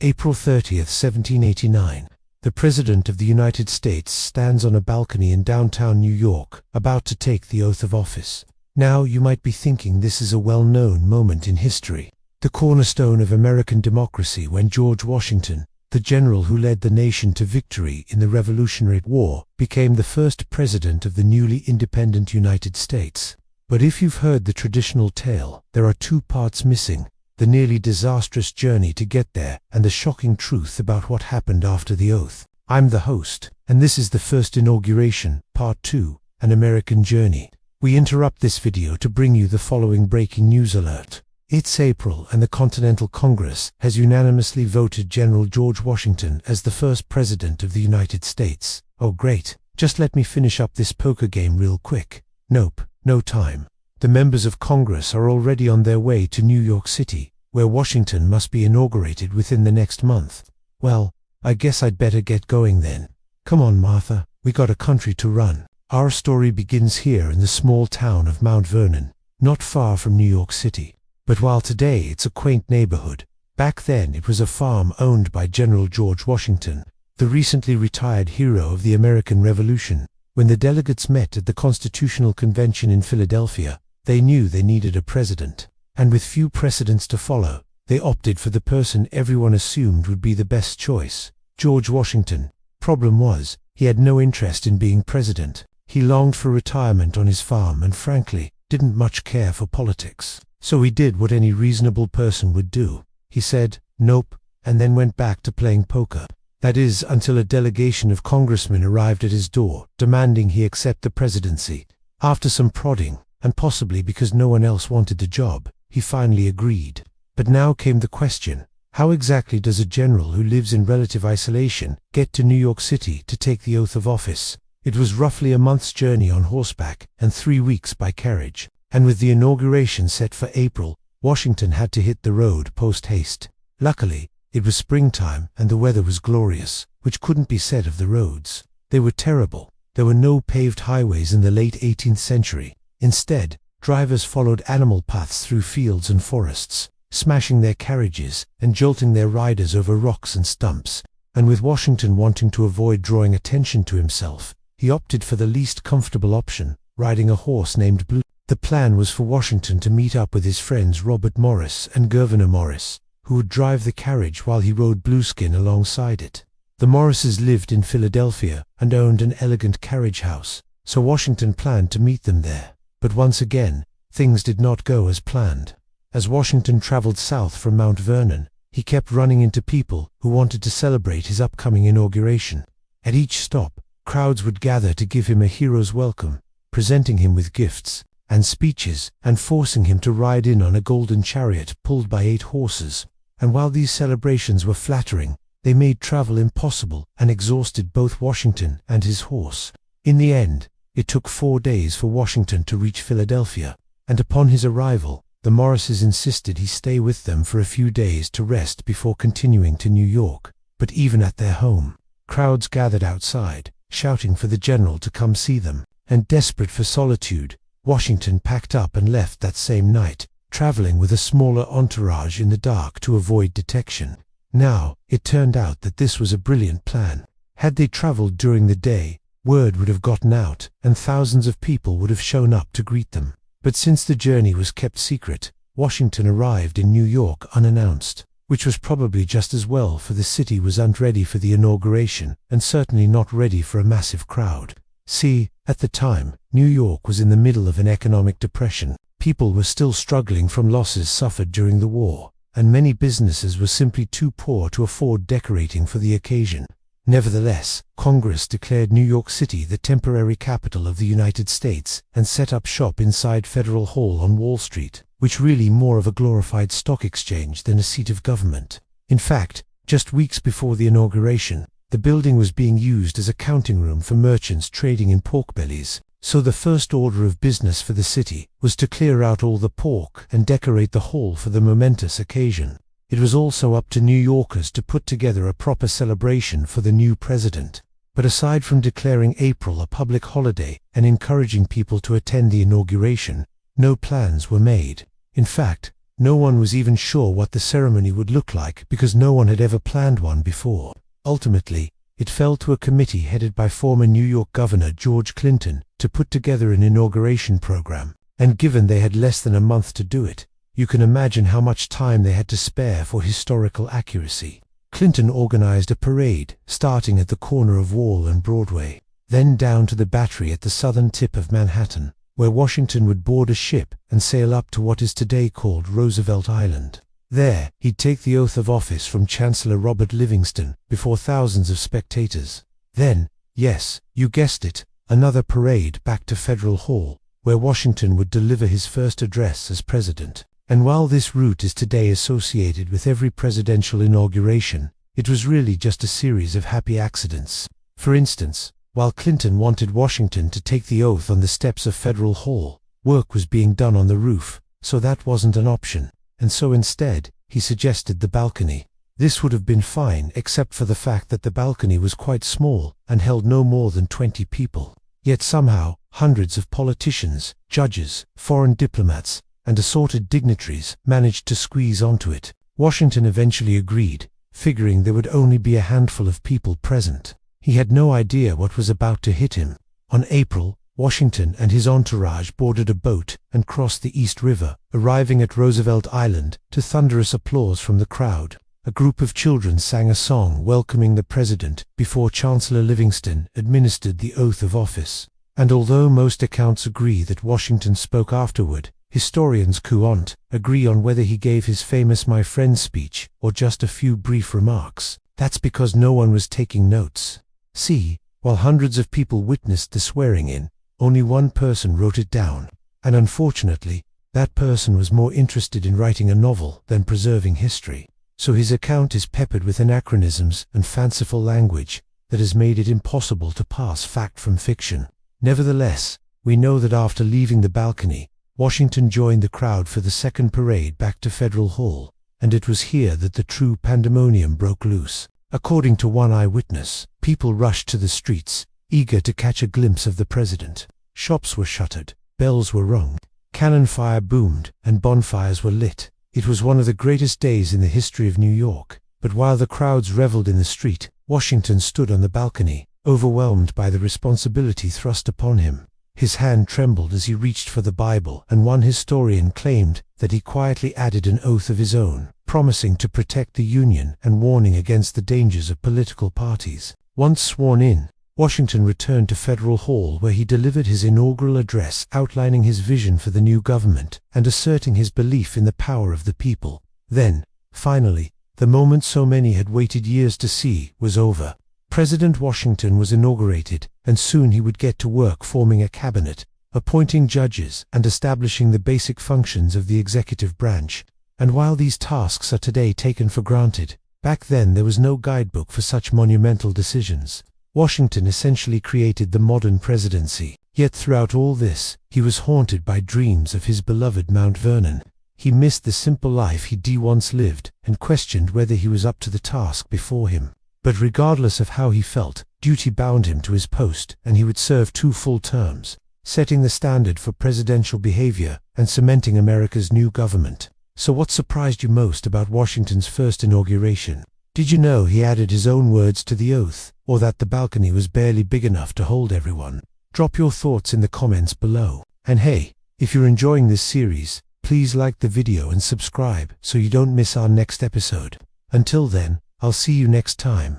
April 30th, 1789. The President of the United States stands on a balcony in downtown New York, about to take the oath of office. Now, you might be thinking this is a well-known moment in history, the cornerstone of American democracy, when George Washington, the general who led the nation to victory in the Revolutionary War, became the first president of the newly independent United States. But if you've heard the traditional tale, there are two parts missing: the nearly disastrous journey to get there, and the shocking truth about what happened after the oath. I'm the host, and this is the first inauguration, part 2, an American journey. We interrupt this video to bring you the following breaking news alert. It's April, and the Continental Congress has unanimously voted General George Washington as the first president of the United States. Oh great, just let me finish up this poker game real quick. Nope, no time. The members of Congress are already on their way to New York City, where Washington must be inaugurated within the next month. Well, I guess I'd better get going then. Come on, Martha, we got a country to run. Our story begins here in the small town of Mount Vernon, not far from New York City. But while today it's a quaint neighborhood, back then it was a farm owned by General George Washington, the recently retired hero of the American Revolution. When the delegates met at the Constitutional Convention in Philadelphia, they knew they needed a president, and with few precedents to follow, they opted for the person everyone assumed would be the best choice: George Washington. Problem was, he had no interest in being president. He longed for retirement on his farm and frankly, didn't much care for politics. So he did what any reasonable person would do. He said, nope, and then went back to playing poker. That is, until a delegation of congressmen arrived at his door, demanding he accept the presidency. After some prodding, and possibly because no one else wanted the job, he finally agreed. But now came the question: how exactly does a general who lives in relative isolation get to New York City to take the oath of office? It was roughly a month's journey on horseback and 3 weeks by carriage. And with the inauguration set for April, Washington had to hit the road post-haste. Luckily, it was springtime and the weather was glorious, which couldn't be said of the roads. They were terrible. There were no paved highways in the late 18th century. Instead, drivers followed animal paths through fields and forests, smashing their carriages and jolting their riders over rocks and stumps. And with Washington wanting to avoid drawing attention to himself, he opted for the least comfortable option, riding a horse named Blue. The plan was for Washington to meet up with his friends Robert Morris and Gouverneur Morris, who would drive the carriage while he rode Blueskin alongside it. The Morrises lived in Philadelphia and owned an elegant carriage house, so Washington planned to meet them there. But once again, things did not go as planned. As Washington traveled south from Mount Vernon, he kept running into people who wanted to celebrate his upcoming inauguration. At each stop, crowds would gather to give him a hero's welcome, presenting him with gifts and speeches, and forcing him to ride in on a golden chariot pulled by 8 horses. And while these celebrations were flattering, they made travel impossible and exhausted both Washington and his horse. In the end, it took 4 days for Washington to reach Philadelphia, and upon his arrival, the Morrises insisted he stay with them for a few days to rest before continuing to New York. But even at their home, crowds gathered outside, shouting for the general to come see them, and desperate for solitude, Washington packed up and left that same night, traveling with a smaller entourage in the dark to avoid detection. Now, it turned out that this was a brilliant plan. Had they traveled during the day, word would have gotten out, and thousands of people would have shown up to greet them. But since the journey was kept secret, Washington arrived in New York unannounced, which was probably just as well, for the city wasn't ready for the inauguration, and certainly not ready for a massive crowd. See, at the time, New York was in the middle of an economic depression. People were still struggling from losses suffered during the war, and many businesses were simply too poor to afford decorating for the occasion. Nevertheless, Congress declared New York City the temporary capital of the United States and set up shop inside Federal Hall on Wall Street, which really more of a glorified stock exchange than a seat of government. In fact, just weeks before the inauguration, the building was being used as a counting room for merchants trading in pork bellies. So the first order of business for the city was to clear out all the pork and decorate the hall for the momentous occasion. It was also up to New Yorkers to put together a proper celebration for the new president. But aside from declaring April a public holiday and encouraging people to attend the inauguration, no plans were made. In fact, No one was even sure what the ceremony would look like because no one had ever planned one before. Ultimately, it fell to a committee headed by former New York Governor George Clinton to put together an inauguration program, and given they had less than a month to do it, you can imagine how much time they had to spare for historical accuracy. Clinton organized a parade starting at the corner of Wall and Broadway, then down to the Battery at the southern tip of Manhattan, where Washington would board a ship and sail up to what is today called Roosevelt Island. There, he'd take the oath of office from Chancellor Robert Livingston before thousands of spectators. Then, yes, you guessed it, another parade back to Federal Hall, where Washington would deliver his first address as president. And while this route is today associated with every presidential inauguration, it was really just a series of happy accidents. For instance, while Clinton wanted Washington to take the oath on the steps of Federal Hall, work was being done on the roof, so that wasn't an option. And so instead, he suggested the balcony. This would have been fine except for the fact that the balcony was quite small and held no more than 20 people. Yet somehow, hundreds of politicians, judges, foreign diplomats, and assorted dignitaries managed to squeeze onto it. Washington eventually agreed, figuring there would only be a handful of people present. He had no idea what was about to hit him. On April, Washington and his entourage boarded a boat and crossed the East River, arriving at Roosevelt Island to thunderous applause from the crowd. A group of children sang a song welcoming the president before Chancellor Livingston administered the oath of office. And although most accounts agree that Washington spoke afterward, historians couldn't agree on whether he gave his famous "My Friend" speech or just a few brief remarks. That's because no one was taking notes. See, while hundreds of people witnessed the swearing-in, only one person wrote it down, and unfortunately, that person was more interested in writing a novel than preserving history. So his account is peppered with anachronisms and fanciful language that has made it impossible to pass fact from fiction. Nevertheless, we know that after leaving the balcony, Washington joined the crowd for the second parade back to Federal Hall, and it was here that the true pandemonium broke loose. According to one eyewitness, people rushed to the streets, eager to catch a glimpse of the president. Shops were shuttered, bells were rung, cannon fire boomed, and bonfires were lit. It was one of the greatest days in the history of New York. But while the crowds reveled in the street, Washington stood on the balcony, overwhelmed by the responsibility thrust upon him. His hand trembled as he reached for the Bible, and one historian claimed that he quietly added an oath of his own, promising to protect the Union and warning against the dangers of political parties. Once sworn in, Washington returned to Federal Hall where he delivered his inaugural address outlining his vision for the new government and asserting his belief in the power of the people. Then, finally, the moment so many had waited years to see was over. President Washington was inaugurated, and soon he would get to work forming a cabinet, appointing judges, and establishing the basic functions of the executive branch. And while these tasks are today taken for granted, back then there was no guidebook for such monumental decisions. Washington essentially created the modern presidency. Yet throughout all this, he was haunted by dreams of his beloved Mount Vernon. He missed the simple life he'd once lived and questioned whether he was up to the task before him. But regardless of how he felt, duty bound him to his post, and he would serve 2 full terms, setting the standard for presidential behavior and cementing America's new government. So what surprised you most about Washington's first inauguration? Did you know he added his own words to the oath, or that the balcony was barely big enough to hold everyone? Drop your thoughts in the comments below. And hey, if you're enjoying this series, please like the video and subscribe so you don't miss our next episode. Until then, I'll see you next time.